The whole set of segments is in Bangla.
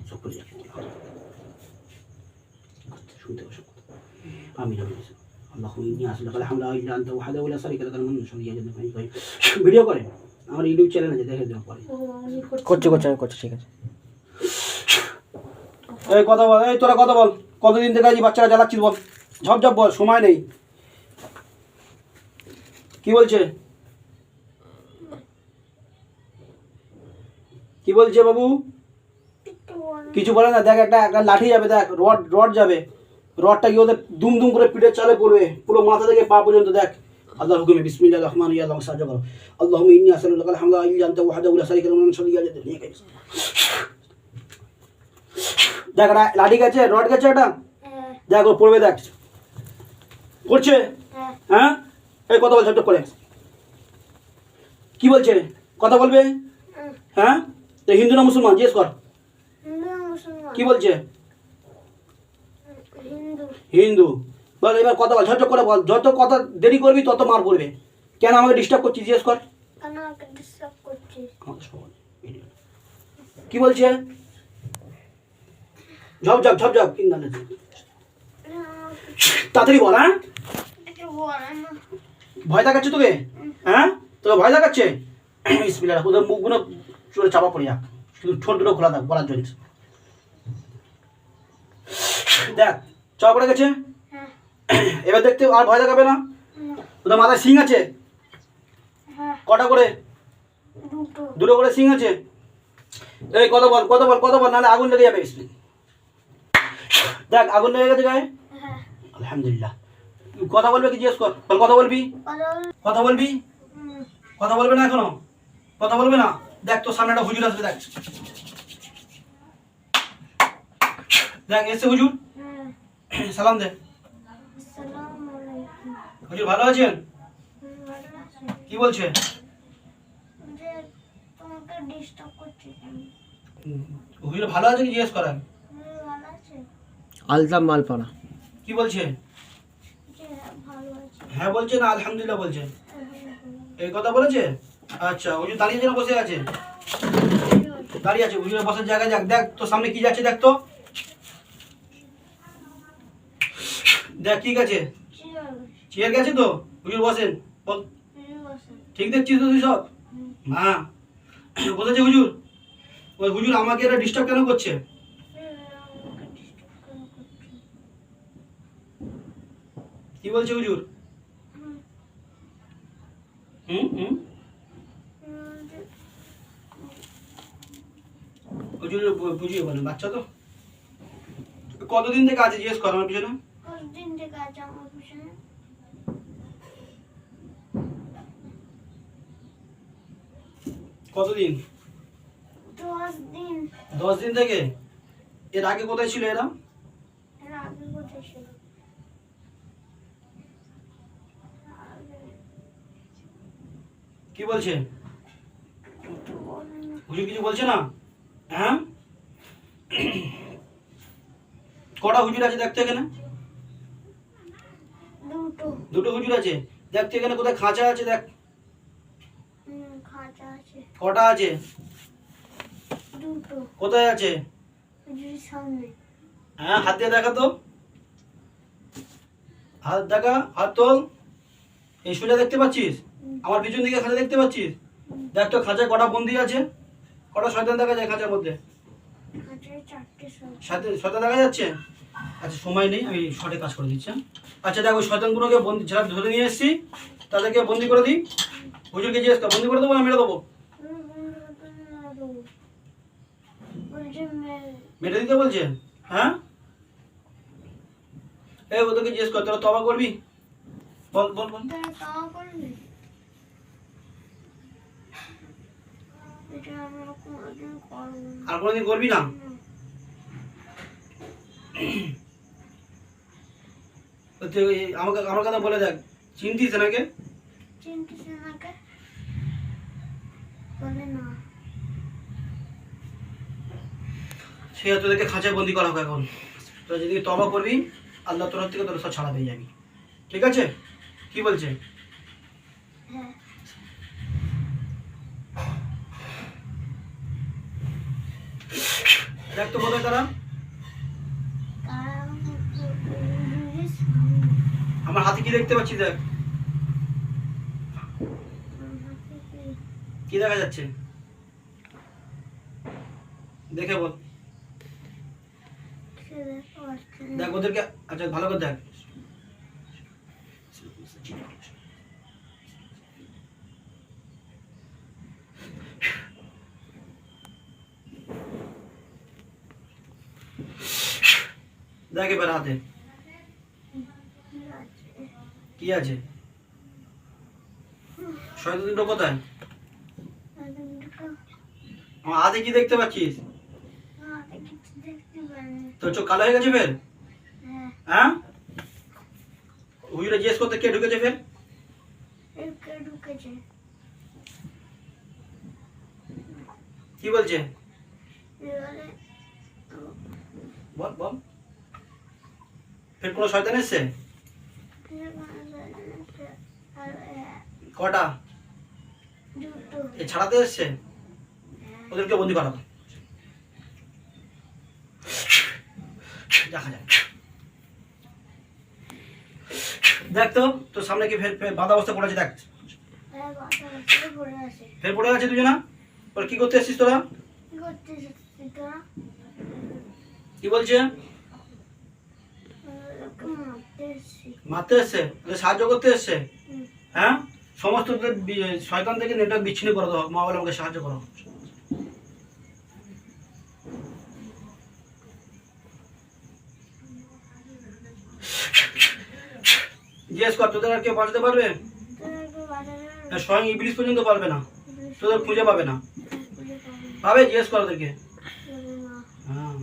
সব করে যাবে শুনতে হবে সব কথা আমিন আমিন আল্লাহু ইন্নী আসআলুকা আল-হামদা ইল্লা আনতা ওয়াহদাহু লা শারীকা লাকা আল-মুনঈ ভিডিও করে আমার ইউটিউব চ্যানেল আছে দেখে দেওয়া পরে করছি আমি করছি ঠিক আছে। এই কথা বল, এই তোরা কথা বল, কতদিন থেকে আজ বাচ্চারা জ্বালাচ্ছিস বল, ঝপঝপ বল, সময় নেই। কি বলছে কি বলছে বাবু? কিছু বলে না। দেখ একটা একটা লাঠি যাবে, দেখ রড যাবে, রডটা কি ওদের দুম দুম করে পিঠের চালে পড়বে পুরো মাথা থেকে পা পর্যন্ত। দেখ আল্লাহর হুকুমে বিসমিল্লাহির রহমানির রহিম সাহায্য করো। আল্লাহুম্মা ইন্নী আসআলুকা আল-হামদা ইল্লা আনতা ওয়াহদাহু লা শারীকা লাহু দেখ লাঠি গেছে, রড গেছে, এটা দেখ ও পড়বে, দেখ পড়ছে। হ্যাঁ এই কথা বল ঝপঝপ করে। কি বলছে? কথা বলবে? হ্যাঁ তো হিন্দু না মুসলমান জিজ্ঞেস কর। কি বলছে? হিন্দু। বল এবার কথা বল, ঝপঝপ করে বল। যত কথা দেরি করবি তত মার পড়বে। কেন আমাকে ডিস্টার্ব করছিস জিজ্ঞেস কর। কি বলছে? ঝপঝপ ঝপঝপ তাড়াতাড়ি বল। হ্যাঁ ভয় দেখাচ্ছে তোকে? হ্যাঁ তোকে ভয় দেখাচ্ছে? বিসমিল্লাহ, ওদের মুখগুলো চলে চাপা পড়ে যাক, শুধু ঠোঁট দুটো খোলা থাক বলার জন্য। দেখ চাপা পড়ে গেছে। এবার দেখতে আর ভয় দেখাবে না। ওদের মাথায় শিং আছে কটা করে? দুটো করে শিং আছে। এই কথা বল কথা বল কথা বল, নাহলে আগুন লেগে যাবে। দেখ আগুন লেগে গেছে গায়ে। আলহামদুলিল্লাহ। কথা বলবে কি জিজ্ঞেস কর। বল কথা বলবি? কথা বলবি? কথা বলবে না এখনো? কথা বলবে না? দেখ তোর সামনে একটা হুজুর আসবে, দেখ দেখ এসে হুজুর, সালাম দে। হুজুর ভালো আছেন? কি বলছে? হুজুর ভালো আছে কি জিজ্ঞেস করেন। আলতাম মালপাড়া। কি বলছে? হ্যাঁ বলছে না আলহামদুলিল্লাহ বলছে? এই কথা বলেছে? আচ্ছা হুজুর দাঁড়িয়ে আছে না বসে আছে? দাঁড়িয়ে আছে। হুজুরের বসার জায়গায় যাক। দেখ তোর সামনে কি যাচ্ছে দেখ তো। দেখ ঠিক আছে, চেয়ার গেছে তো। হুজুর বসেন বল। ঠিক দেখছিস তো তুই সব? হ্যাঁ বসেছে হুজুর। ওই হুজুর আমাকে এটা ডিস্টার্ব কেন করছে? কি বলছে হুজুর? হুজুর বুঝিয়ে বলেন, বাচ্চা তো। কতদিন থেকে আছে জিজ্ঞেস কর আমার পিছনে। কতদিন? 10 দিন থেকে। এর আগে কোথায় ছিল এরা? কি বলছে হুজুর? কিছু বলছে না? হ্যাঁ কটা হুজুর আছে দেখতে এখানে? দুটো হুজুর আছে দেখতে এখানে। কোথায় খাঁচা আছে দেখ। কটা আছে? কোথায় আছে? হ্যাঁ হাত দিয়ে দেখা তো। হাত দেখা, হাত তোল। এই সোজা দেখতে পাচ্ছিস? আমার পিছন দিকে খাঁচা দেখতে পাচ্ছিস? দেখ তো খাঁচায় কটা বন্দি আছে। কটা শয়তান দেখা যায় খাঁচার মধ্যে? শয়তান দেখা যাচ্ছে। আচ্ছা সময় নেই, আমি শর্টে কাজ করে দিচ্ছি। আচ্ছা দেখ ওই শয়তানগুলোকে বন্দি যারা ধরে নিয়ে এসেছি তাদেরকে বন্দি করে দিই। হুজুরকে জিজ্ঞেস কর বন্দি করে দেবো না মেরে দেবো? মেরে দিতে বলছে? হ্যাঁ এই ওদেরকে জিজ্ঞেস কর তোরা তওবা করবি? বল বল বল। আর কোনোদিন করবি না? আমাকে আমার কথা বলে দেখ, চিনতিস নাকি? সে তোদেরকে খাঁচায় বন্দি করা হোক এখন। তোরা যদি তওবা করবি আল্লাহ তরফ থেকে তোরা সব ছাড়া পেয়ে যাবি। ঠিক আছে? কি বলছে? দেখ তো কোথায় তারা? আমার হাতে কি দেখতে পাচ্ছি দেখ। কি দেখা যাচ্ছে দেখে বল। দেখ ওদেরকে, আচ্ছা ভালো করে দেখ। দেখ এবার হাতে কি আছে? শয়তান দুটো কোথায়? আমার হাতে কি দেখতে পাচ্ছিস? তোর চোখ কালো হয়ে গেছে ফের? হ্যাঁ, হুজুরে জিজ্ঞেস করতে কে ঢুকেছে ফের? কি বলছে বল বল। ফের কোনো শয়তান এসছে? কটা? এ ছাড়াতে এসছে? ওদেরকে বন্দি করাবো, দেখা যাক। দেখ তো তোর সামনে কি ফের ফের বাধা অবস্থা পড়েছে দেখ। ফের পড়ে গেছে দুজনা। ওর কি করতে এসছিস তোরা? কি বলছে? মারতে এসছে? ওদের সাহায্য করতে এসছে? হ্যাঁ, সমস্ত শয়তান থেকে নেটওয়ার্ক বিচ্ছিন্ন করে দাও। মা বলে আমাকে সাহায্য করো। জিজ্ঞেস কর তোদের আর কেউ বাঁচাতে পারবে? স্বয়ং ইবলিস পর্যন্ত পারবে না, তোদের খুঁজে পাবে না। পাবে? জিজ্ঞেস কর ওদেরকে। হ্যাঁ,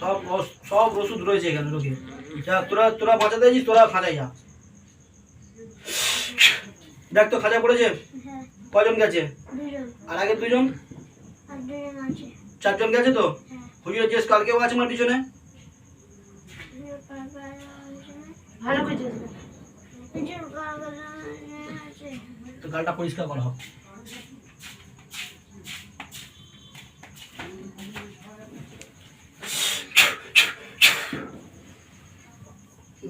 সব সব ওষুধ রয়েছে এখানে রোগী। যা তোরা তোরা বাঁচাতে যাচ্ছিস, তোরা খাঁচায় যা। দেখ তো খাঁচা পড়েছে কজন গেছে? আর আগে দুজন, চারজন গেছে তো। হুজুরে জিজ্ঞেস কাল কেউ আছে আমার পিছনে? তো গালটা পরিষ্কার করা হোক।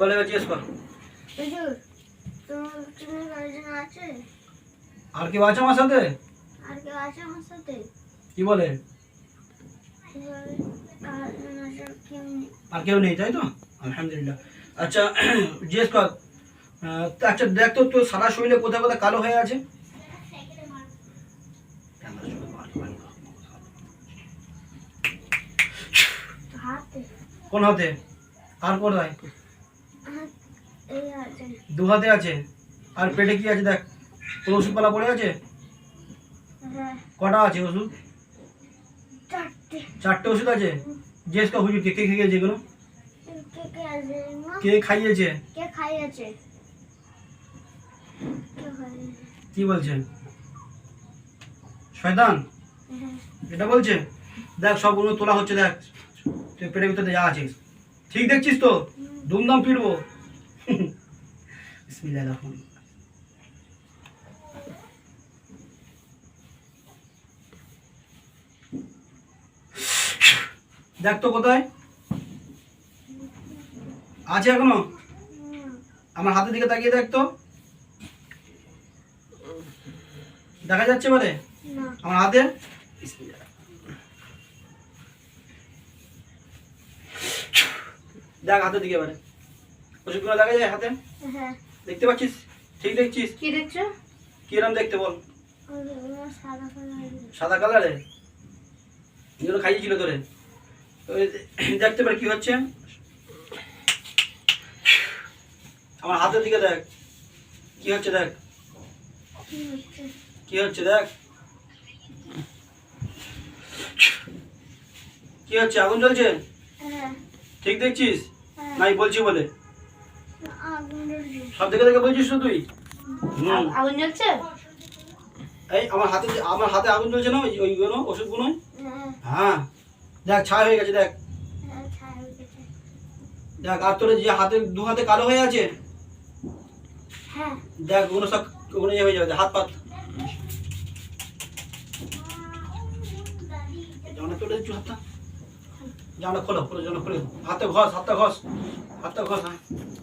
বলে জিজ্ঞেস কর। আর কেউ আছে আমার সাথে? কি বলে? আর কেউ নেই তাই তো? আলহামদুলিল্লাহ। আচ্ছা জিজ্ঞেস কর। আচ্ছা দেখ তো তোর সারা শরীরে কোথায় কোথায় কালো হয়ে আছে? কোন হাতে? আর কোথায়? দু হাতে আছে। আর পেটে কি আছে দেখ? কোন ওষুধপালা পড়ে আছে? কটা আছে ওষুধ? চারটে ওষুধ আছে। জিজ্ঞেস কর হুজুর কে কে খেয়েছে এগুলো? কে খাইয়েছে? কি বলছে? শয়তান এটা বলছে? দেখ সবগুলো তোলা হচ্ছে দেখ, তুই পেটের ভিতরে যা আছিস ঠিক দেখছিস তো? ধুমধাম পিটবো। বিসমিল্লাহির রহমানির রহিম। দেখ তো কোথায় আছে এখনো? আমার হাতের দিকে তাকিয়ে দেখ তো, দেখা যাচ্ছে বলে আমার হাতে? দেখ হাতের দিকে এবারে ওষুধগুলো দেখা যায় হাতে? দেখতে পাচ্ছিস? ঠিক দেখছিস? কি দেখছো? কিরম দেখতে বল? সাদা কালারে? এগুলো খাইয়েছিল তোরে? দেখতে পারে কি হচ্ছে? আমার হাতের দিকে দেখ কি হচ্ছে দেখ, কি হচ্ছে দেখ, কি হচ্ছে? আগুন জ্বলছে? ঠিক দেখছিস? নাই বলছি বলে সব দেখে দেখে বলছিস তো তুই? আগুন জ্বলছে? এই আমার হাতে আগুন জ্বলছে না ওইগুলো ওষুধগুলো? হ্যাঁ দেখ ছাই হয়ে গেছে দেখ। দেখ আর তোর যে হাতে দু হাতে কালো হয়ে আছে দেখ, ওগুলো সব ওগুলো ইয়ে হয়ে যাবে হাত পাত। জানা তোলে দিচ্ছু হাতটা জামাটা খোলো পুরো জামা খুলে হাতে ঘষ হ্যাঁ